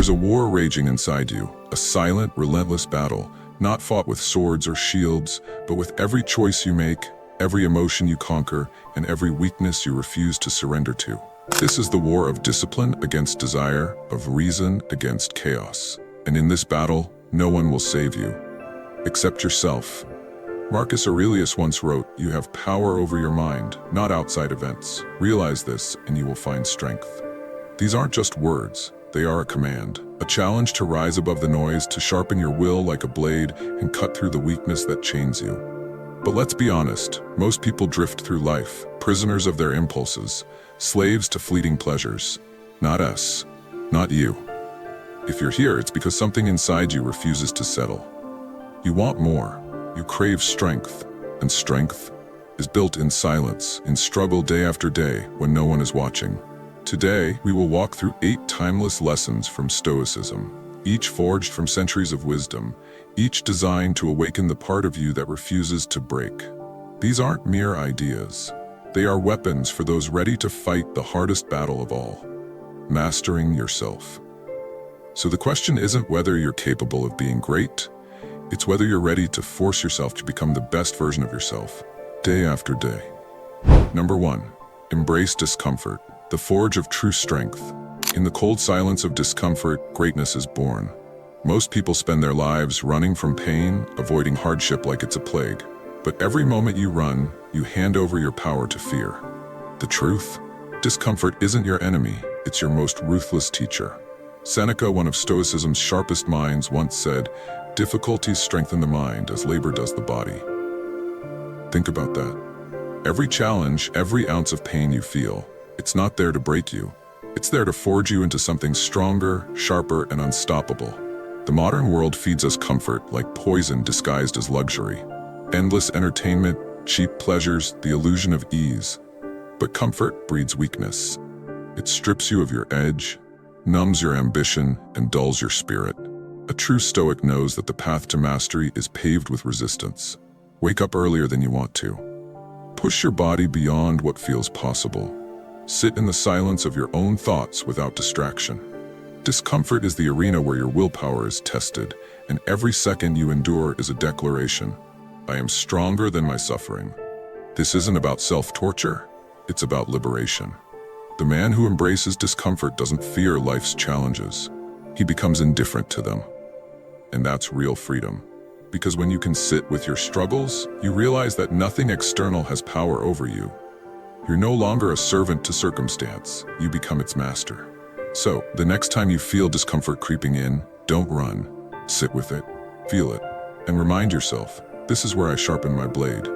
There's a war raging inside you, a silent, relentless battle, not fought with swords or shields, but with every choice you make, every emotion you conquer, and every weakness you refuse to surrender to. This is the war of discipline against desire, of reason against chaos. And in this battle, no one will save you, except yourself. Marcus Aurelius once wrote, "You have power over your mind, not outside events. Realize this, and you will find strength." These aren't just words, they are a command, a challenge to rise above the noise, to sharpen your will like a blade, and cut through the weakness that chains you. But let's be honest, most people drift through life, prisoners of their impulses, slaves to fleeting pleasures. Not us, not you. If you're here, it's because something inside you refuses to settle. You want more. You crave strength, and strength is built in silence, in struggle day after day when no one is watching. Today, we will walk through 8 timeless lessons from Stoicism, each forged from centuries of wisdom, each designed to awaken the part of you that refuses to break. These aren't mere ideas. They are weapons for those ready to fight the hardest battle of all, mastering yourself. So the question isn't whether you're capable of being great, it's whether you're ready to force yourself to become the best version of yourself, day after day. Number 1, embrace discomfort, the forge of true strength. In the cold silence of discomfort, greatness is born. Most people spend their lives running from pain, avoiding hardship like it's a plague. But every moment you run, you hand over your power to fear. The truth? Discomfort isn't your enemy, it's your most ruthless teacher. Seneca, one of Stoicism's sharpest minds, once said, "Difficulties strengthen the mind as labor does the body." Think about that. Every challenge, every ounce of pain you feel, it's not there to break you. It's there to forge you into something stronger, sharper, and unstoppable. The modern world feeds us comfort like poison disguised as luxury. Endless entertainment, cheap pleasures, the illusion of ease. But comfort breeds weakness. It strips you of your edge, numbs your ambition, and dulls your spirit. A true Stoic knows that the path to mastery is paved with resistance. Wake up earlier than you want to. Push your body beyond what feels possible. Sit in the silence of your own thoughts without distraction. Discomfort is the arena where your willpower is tested, and every second you endure is a declaration. I am stronger than my suffering. This isn't about self-torture, it's about liberation. The man who embraces discomfort doesn't fear life's challenges. He becomes indifferent to them. And that's real freedom. Because when you can sit with your struggles, you realize that nothing external has power over you. You're no longer a servant to circumstance, you become its master. So, the next time you feel discomfort creeping in, don't run. Sit with it, feel it, and remind yourself, this is where I sharpen my blade.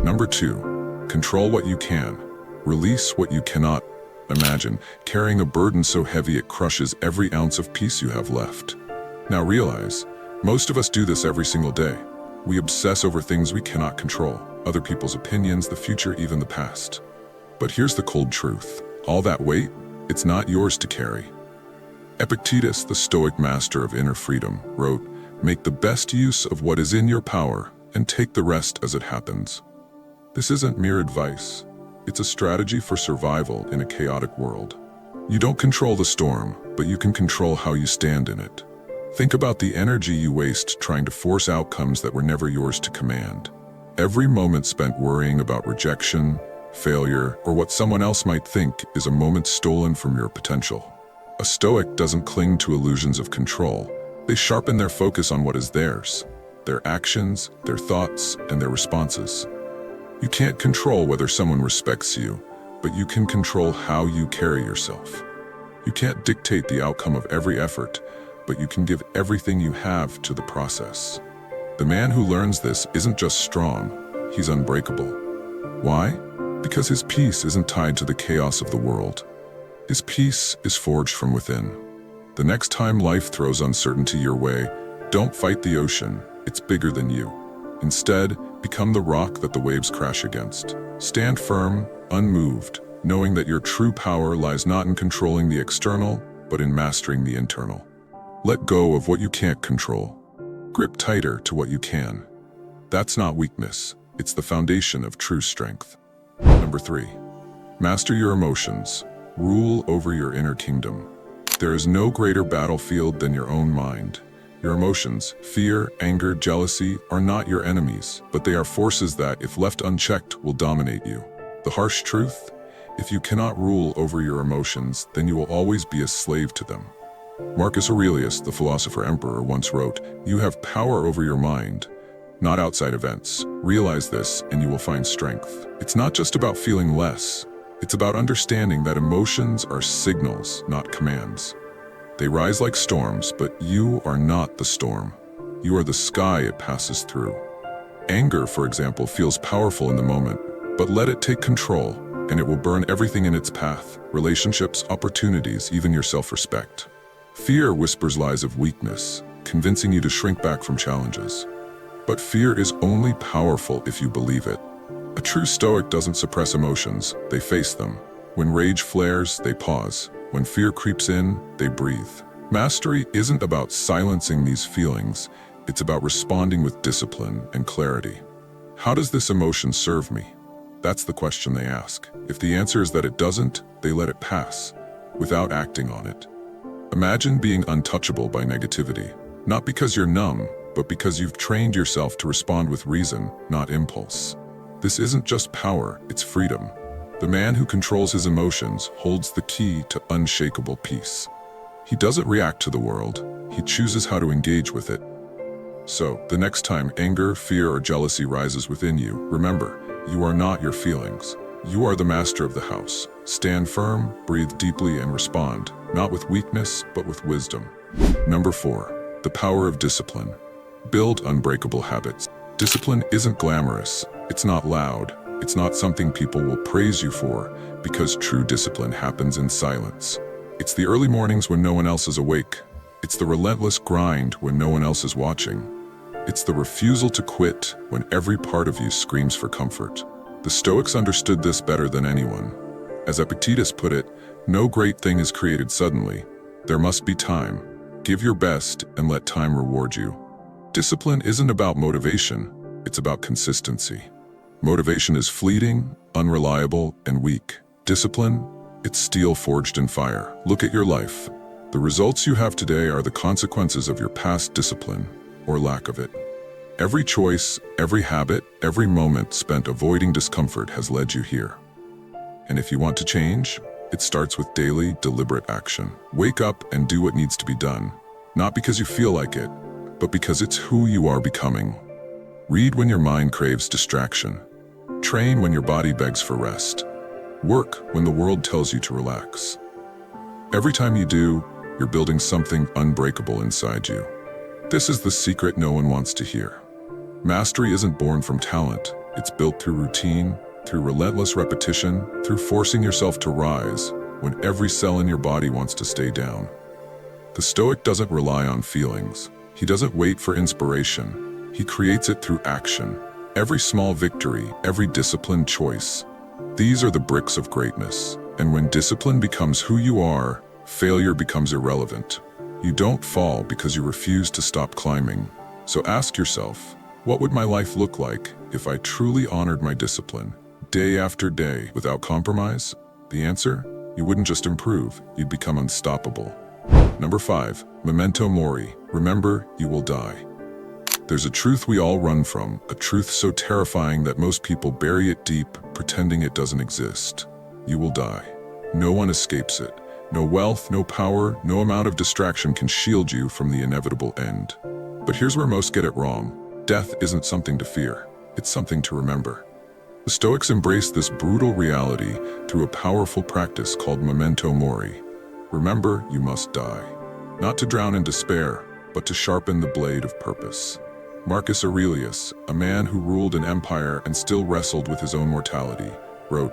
Number 2, control what you can. Release what you cannot. Imagine carrying a burden so heavy it crushes every ounce of peace you have left. Now realize, most of us do this every single day. We obsess over things we cannot control, other people's opinions, the future, even the past. But here's the cold truth. All that weight, it's not yours to carry. Epictetus, the Stoic master of inner freedom, wrote, "Make the best use of what is in your power and take the rest as it happens." This isn't mere advice. It's a strategy for survival in a chaotic world. You don't control the storm, but you can control how you stand in it. Think about the energy you waste trying to force outcomes that were never yours to command. Every moment spent worrying about rejection, failure, or what someone else might think is a moment stolen from your potential. A Stoic doesn't cling to illusions of control. They sharpen their focus on what is theirs, their actions, their thoughts, and their responses. You can't control whether someone respects you, but you can control how you carry yourself. You can't dictate the outcome of every effort, but you can give everything you have to the process. The man who learns this isn't just strong, he's unbreakable. Why? Because his peace isn't tied to the chaos of the world. His peace is forged from within. The next time life throws uncertainty your way, don't fight the ocean, it's bigger than you. Instead, become the rock that the waves crash against. Stand firm, unmoved, knowing that your true power lies not in controlling the external, but in mastering the internal. Let go of what you can't control. Grip tighter to what you can. That's not weakness, it's the foundation of true strength. Number 3, master your emotions. Rule over your inner kingdom. There is no greater battlefield than your own mind. Your emotions, fear, anger, jealousy, are not your enemies, but they are forces that, if left unchecked, will dominate you. The harsh truth? If you cannot rule over your emotions, then you will always be a slave to them. Marcus Aurelius, the philosopher-emperor, once wrote, "You have power over your mind, not outside events. Realize this, and you will find strength." It's not just about feeling less. It's about understanding that emotions are signals, not commands. They rise like storms, but you are not the storm. You are the sky it passes through. Anger, for example, feels powerful in the moment, but let it take control, and it will burn everything in its path: relationships, opportunities, even your self-respect. Fear whispers lies of weakness, convincing you to shrink back from challenges. But fear is only powerful if you believe it. A true Stoic doesn't suppress emotions, they face them. When rage flares, they pause. When fear creeps in, they breathe. Mastery isn't about silencing these feelings, it's about responding with discipline and clarity. How does this emotion serve me? That's the question they ask. If the answer is that it doesn't, they let it pass, without acting on it. Imagine being untouchable by negativity, not because you're numb, but because you've trained yourself to respond with reason, not impulse. This isn't just power, it's freedom. The man who controls his emotions holds the key to unshakable peace. He doesn't react to the world, he chooses how to engage with it. So, the next time anger, fear, or jealousy rises within you, remember, you are not your feelings. You are the master of the house. Stand firm, breathe deeply, and respond, not with weakness, but with wisdom. Number 4, the power of discipline. Build unbreakable habits. Discipline isn't glamorous, it's not loud, it's not something people will praise you for, because true discipline happens in silence. It's the early mornings when no one else is awake. It's the relentless grind when no one else is watching. It's the refusal to quit when every part of you screams for comfort. The Stoics understood this better than anyone. As Epictetus put it, no great thing is created suddenly. There must be time. Give your best and let time reward you. Discipline isn't about motivation, it's about consistency. Motivation is fleeting, unreliable, and weak. Discipline, it's steel forged in fire. Look at your life. The results you have today are the consequences of your past discipline, or lack of it. Every choice, every habit, every moment spent avoiding discomfort has led you here. And if you want to change, it starts with daily, deliberate action. Wake up and do what needs to be done, not because you feel like it, but because it's who you are becoming. Read when your mind craves distraction. Train when your body begs for rest. Work when the world tells you to relax. Every time you do, you're building something unbreakable inside you. This is the secret no one wants to hear. Mastery isn't born from talent. It's built through routine, through relentless repetition, through forcing yourself to rise when every cell in your body wants to stay down. The Stoic doesn't rely on feelings. He doesn't wait for inspiration. He creates it through action. Every small victory, every disciplined choice. These are the bricks of greatness. And when discipline becomes who you are, failure becomes irrelevant. You don't fall because you refuse to stop climbing. So ask yourself, what would my life look like if I truly honored my discipline, day after day, without compromise? The answer? You wouldn't just improve, you'd become unstoppable. Number 5, memento mori. Remember, you will die. There's a truth we all run from, a truth so terrifying that most people bury it deep, pretending it doesn't exist. You will die. No one escapes it. No wealth, no power, no amount of distraction can shield you from the inevitable end. But here's where most get it wrong. Death isn't something to fear, it's something to remember. The Stoics embraced this brutal reality through a powerful practice called memento mori. Remember, you must die. Not to drown in despair, but to sharpen the blade of purpose. Marcus Aurelius, a man who ruled an empire and still wrestled with his own mortality, wrote,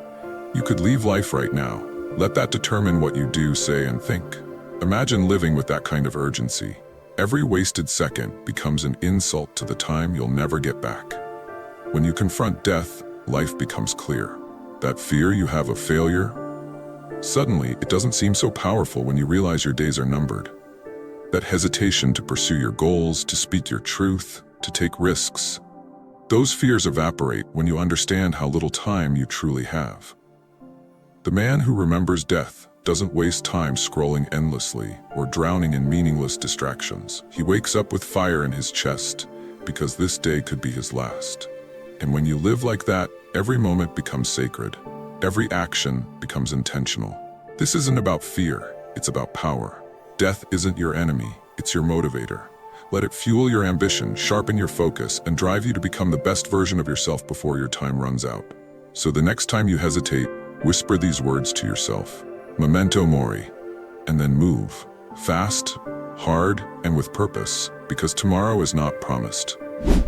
"You could leave life right now. Let that determine what you do, say, and think." Imagine living with that kind of urgency. Every wasted second becomes an insult to the time you'll never get back. When you confront death, life becomes clear. That fear you have of failure, suddenly it doesn't seem so powerful when you realize your days are numbered. That hesitation to pursue your goals, to speak your truth, to take risks, those fears evaporate when you understand how little time you truly have. The man who remembers death doesn't waste time scrolling endlessly or drowning in meaningless distractions. He wakes up with fire in his chest because this day could be his last. And when you live like that, every moment becomes sacred. Every action becomes intentional. This isn't about fear, it's about power. Death isn't your enemy, it's your motivator. Let it fuel your ambition, sharpen your focus, and drive you to become the best version of yourself before your time runs out. So the next time you hesitate, whisper these words to yourself. Memento mori. And then move. Fast, hard, and with purpose, because tomorrow is not promised.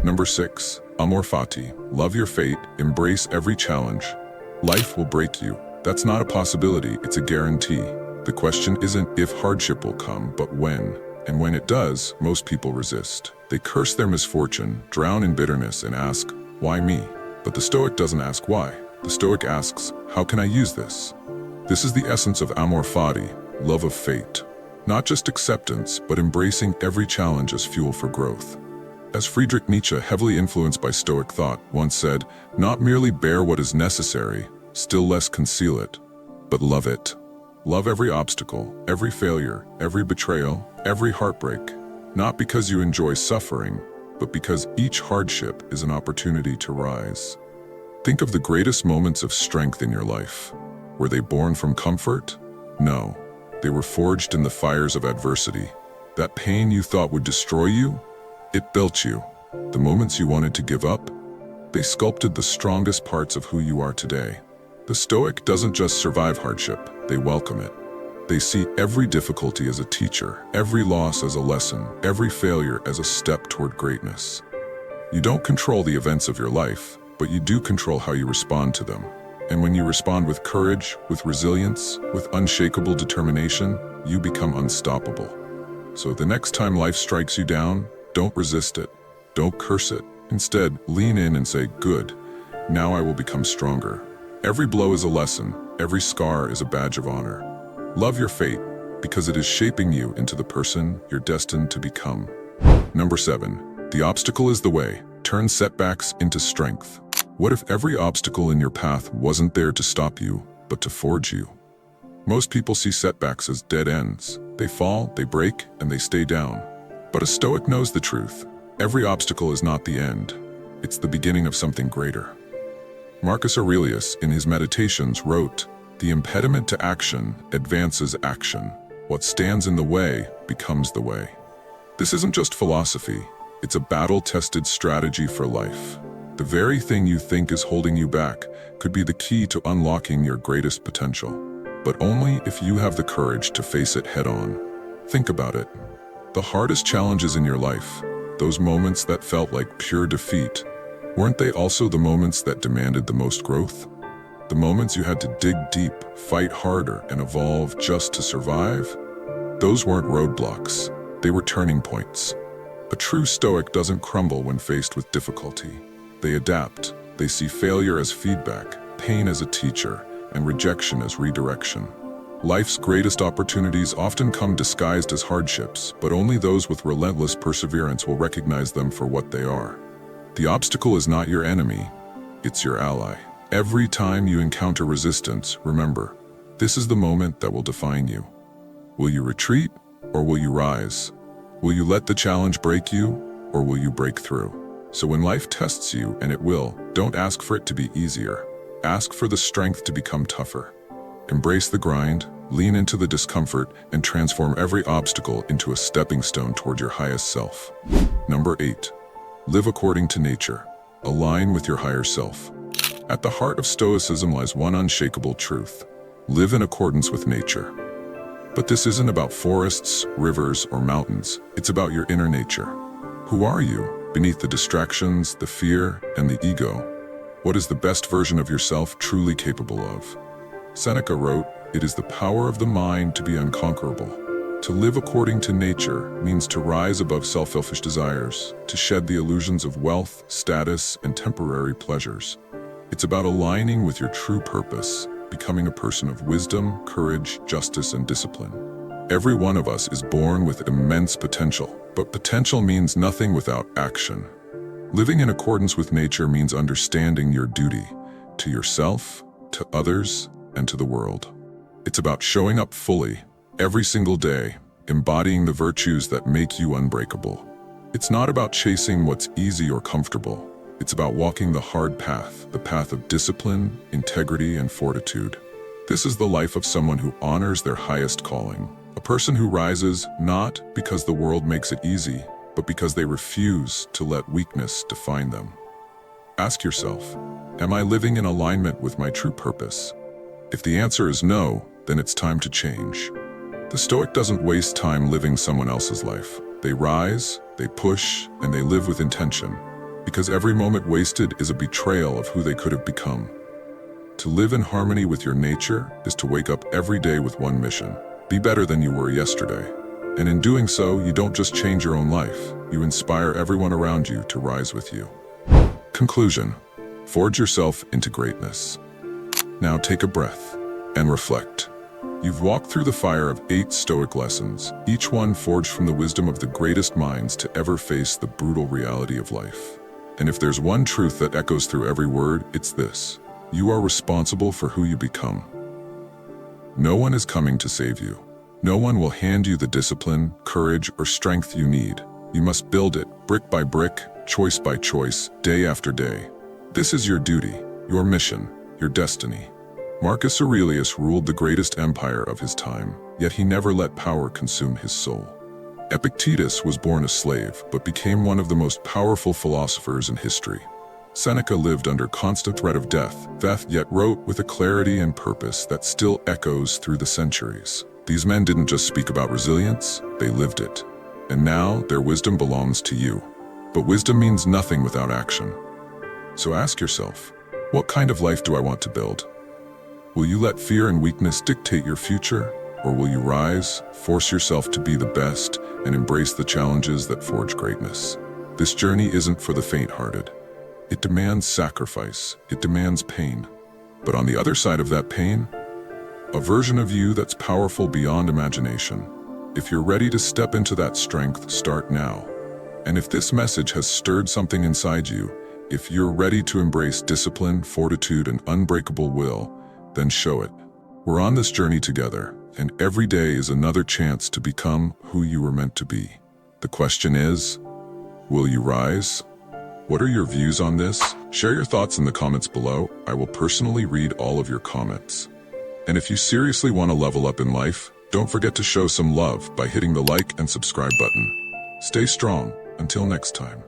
Number 6. Amor fati. Love your fate, embrace every challenge. Life will break you. That's not a possibility, it's a guarantee. The question isn't if hardship will come, but when. And when it does, most people resist. They curse their misfortune, drown in bitterness, and ask, why me? But the Stoic doesn't ask why. The Stoic asks, how can I use this? This is the essence of amor fati, love of fate. Not just acceptance, but embracing every challenge as fuel for growth. As Friedrich Nietzsche, heavily influenced by Stoic thought, once said, not merely bear what is necessary, still less conceal it, but love it. Love every obstacle, every failure, every betrayal, every heartbreak, not because you enjoy suffering, but because each hardship is an opportunity to rise. Think of the greatest moments of strength in your life. Were they born from comfort? No. They were forged in the fires of adversity. That pain you thought would destroy you? It built you. The moments you wanted to give up? They sculpted the strongest parts of who you are today. The Stoic doesn't just survive hardship, they welcome it. They see every difficulty as a teacher, every loss as a lesson, every failure as a step toward greatness. You don't control the events of your life, but you do control how you respond to them. And when you respond with courage, with resilience, with unshakable determination, you become unstoppable. So the next time life strikes you down, don't resist it. Don't curse it. Instead, lean in and say, good, now I will become stronger. Every blow is a lesson. Every scar is a badge of honor. Love your fate, because it is shaping you into the person you're destined to become. Number 7. The obstacle is the way. Turn setbacks into strength. What if every obstacle in your path wasn't there to stop you, but to forge you? Most people see setbacks as dead ends. They fall, they break, and they stay down. But a Stoic knows the truth. Every obstacle is not the end. It's the beginning of something greater. Marcus Aurelius, in his Meditations, wrote, "The impediment to action advances action. What stands in the way becomes the way." This isn't just philosophy. It's a battle-tested strategy for life. The very thing you think is holding you back could be the key to unlocking your greatest potential. But only if you have the courage to face it head-on. Think about it. The hardest challenges in your life, those moments that felt like pure defeat, weren't they also the moments that demanded the most growth? The moments you had to dig deep, fight harder, and evolve just to survive? Those weren't roadblocks. They were turning points. A true Stoic doesn't crumble when faced with difficulty. They adapt. They see failure as feedback, pain as a teacher, and rejection as redirection. Life's greatest opportunities often come disguised as hardships, but only those with relentless perseverance will recognize them for what they are. The obstacle is not your enemy, it's your ally. Every time you encounter resistance, remember, this is the moment that will define you. Will you retreat, or will you rise? Will you let the challenge break you, or will you break through? So when life tests you, and it will, don't ask for it to be easier. Ask for the strength to become tougher. Embrace the grind, lean into the discomfort, and transform every obstacle into a stepping stone toward your highest self. Number 8. Live according to nature. Align with your higher self. At the heart of Stoicism lies one unshakable truth. Live in accordance with nature. But this isn't about forests, rivers, or mountains. It's about your inner nature. Who are you, beneath the distractions, the fear, and the ego? What is the best version of yourself truly capable of? Seneca wrote, "It is the power of the mind to be unconquerable." To live according to nature means to rise above selfish desires, to shed the illusions of wealth, status, and temporary pleasures. It's about aligning with your true purpose, becoming a person of wisdom, courage, justice, and discipline. Every one of us is born with immense potential, but potential means nothing without action. Living in accordance with nature means understanding your duty to yourself, to others, and to the world. It's about showing up fully, every single day, embodying the virtues that make you unbreakable. It's not about chasing what's easy or comfortable. It's about walking the hard path, the path of discipline, integrity, and fortitude. This is the life of someone who honors their highest calling. A person who rises not because the world makes it easy, but because they refuse to let weakness define them. Ask yourself, am I living in alignment with my true purpose? If the answer is no, then it's time to change. The Stoic doesn't waste time living someone else's life. They rise, they push, and they live with intention, because every moment wasted is a betrayal of who they could have become. To live in harmony with your nature is to wake up every day with one mission: be better than you were yesterday. And in doing so, you don't just change your own life, you inspire everyone around you to rise with you. Conclusion: forge yourself into greatness. Now take a breath and reflect. You've walked through the fire of 8 Stoic lessons, each one forged from the wisdom of the greatest minds to ever face the brutal reality of life. And if there's one truth that echoes through every word, it's this: you are responsible for who you become. No one is coming to save you. No one will hand you the discipline, courage, or strength you need. You must build it, brick by brick, choice by choice, day after day. This is your duty, your mission, your destiny. Marcus Aurelius ruled the greatest empire of his time, yet he never let power consume his soul. Epictetus was born a slave, but became one of the most powerful philosophers in history. Seneca lived under constant threat of death, yet wrote with a clarity and purpose that still echoes through the centuries. These men didn't just speak about resilience, they lived it. And now, their wisdom belongs to you. But wisdom means nothing without action. So ask yourself, what kind of life do I want to build? Will you let fear and weakness dictate your future? Or will you rise, force yourself to be the best, and embrace the challenges that forge greatness? This journey isn't for the faint-hearted. It demands sacrifice, it demands pain. But on the other side of that pain, a version of you that's powerful beyond imagination. If you're ready to step into that strength, start now. And if this message has stirred something inside you, if you're ready to embrace discipline, fortitude, and unbreakable will, then show it. We're on this journey together, and every day is another chance to become who you were meant to be. The question is, will you rise? What are your views on this? Share your thoughts in the comments below. I will personally read all of your comments. And if you seriously want to level up in life, don't forget to show some love by hitting the like and subscribe button. Stay strong. Until next time.